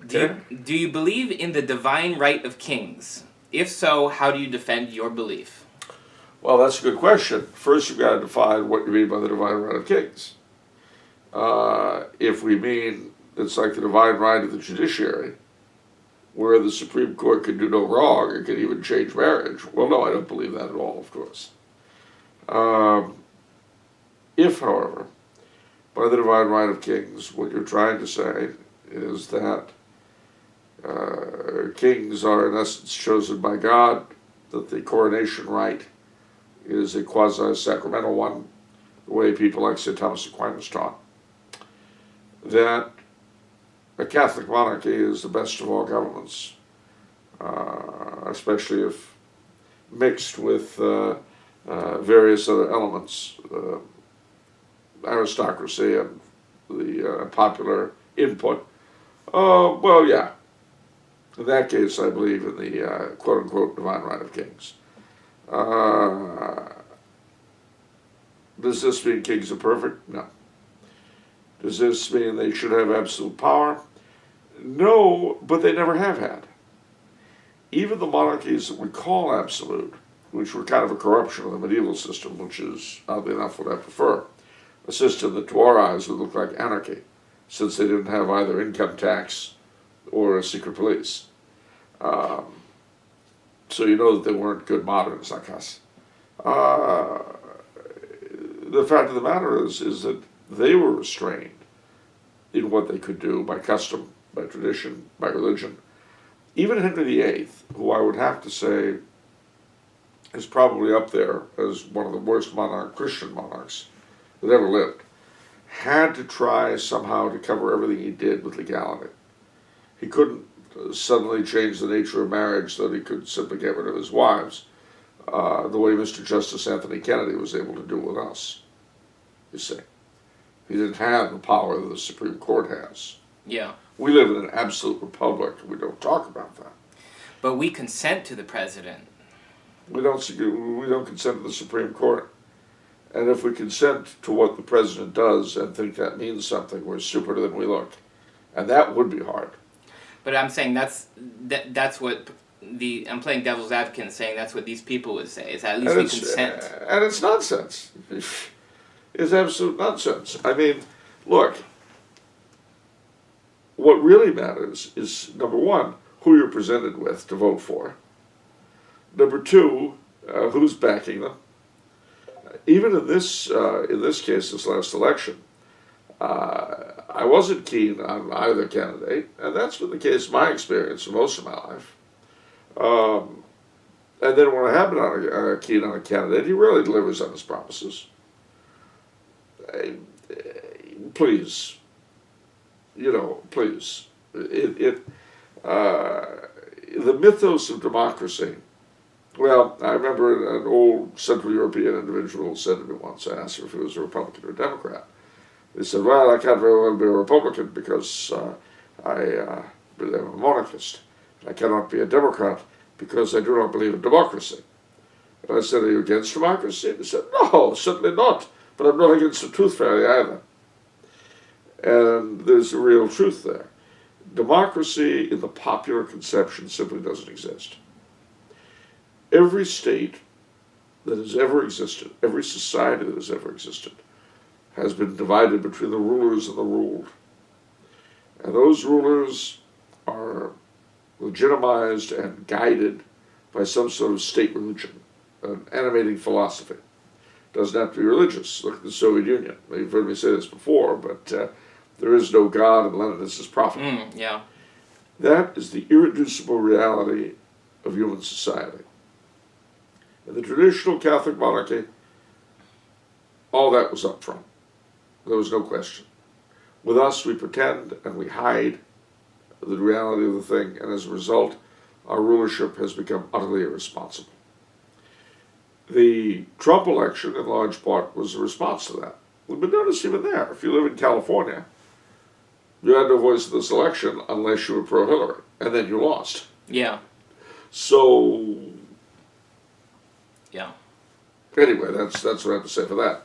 Do you believe in the divine right of kings? If so, how do you defend your belief? Well, that's a good question. First, you've got to define what you mean by the divine right of kings. If we mean it's like the divine right of the judiciary, where the Supreme Court can do no wrong and can even change marriage, well, no, I don't believe that at all, of course. If, however, by the divine right of kings, what you're trying to say is that kings are in essence chosen by God, that the coronation rite is a quasi-sacramental one, the way people like St. Thomas Aquinas taught, that a Catholic monarchy is the best of all governments, especially if mixed with various other elements, aristocracy and the popular input. Well, yeah. In that case, I believe in the quote-unquote divine right of kings. Does this mean kings are perfect? No. Does this mean they should have absolute power? No, but they never have had. Even the monarchies that we call absolute, which were kind of a corruption of the medieval system, which is, oddly enough, what I prefer, a system that to our eyes would look like anarchy, since they didn't have either income tax or a secret police. So you know that they weren't good moderns like us. The fact of the matter is that they were restrained in what they could do by custom, by tradition, by religion. Even Henry VIII, who I would have to say is probably up there as one of the worst Christian monarchs that ever lived, had to try somehow to cover everything he did with legality. He couldn't suddenly change the nature of marriage so that he could simply get rid of his wives, the way Mr. Justice Anthony Kennedy was able to do with us, you see. He didn't have the power that the Supreme Court has. Yeah. We live in an absolute republic. We don't talk about that. But we consent to the president. We don't consent to the Supreme Court. And if we consent to what the president does and think that means something, we're stupider than we look. And that would be hard. But I'm saying that's what I'm playing devil's advocate and saying that's what these people would say, is that at least we consent. And it's nonsense. It's absolute nonsense. I mean, look, what really matters is, number one, who you're presented with to vote for. Number two, who's backing them. Even in this case, this last election, I wasn't keen on either candidate, and that's been the case in my experience for most of my life. And then when I have been keen on a candidate, he rarely delivers on his promises. Please, please. The mythos of democracy. Well, I remember an old Central European individual said to me once, I asked him if he was a Republican or a Democrat. He said, well, I can't very well be a Republican because I believe I'm a monarchist. I cannot be a Democrat because I do not believe in democracy. And I said, are you against democracy? And he said, no, certainly not, but I'm not against the tooth fairy either. And there's a real truth there. Democracy in the popular conception simply doesn't exist. Every state that has ever existed, every society that has ever existed, has been divided between the rulers and the ruled. And those rulers are legitimized and guided by some sort of state religion, an animating philosophy. It doesn't have to be religious. Look at the Soviet Union. You've heard me say this before, but there is no God and Lenin is his prophet. Yeah. That is the irreducible reality of human society. In the traditional Catholic monarchy, all that was up front. There was no question. With us, we pretend and we hide the reality of the thing, and as a result, our rulership has become utterly irresponsible. The Trump election, in large part, was a response to that. But notice even there, if you live in California, you had no voice in this election unless you were pro-Hillary, and then you lost. Yeah. So, yeah. Anyway, that's what I have to say for that.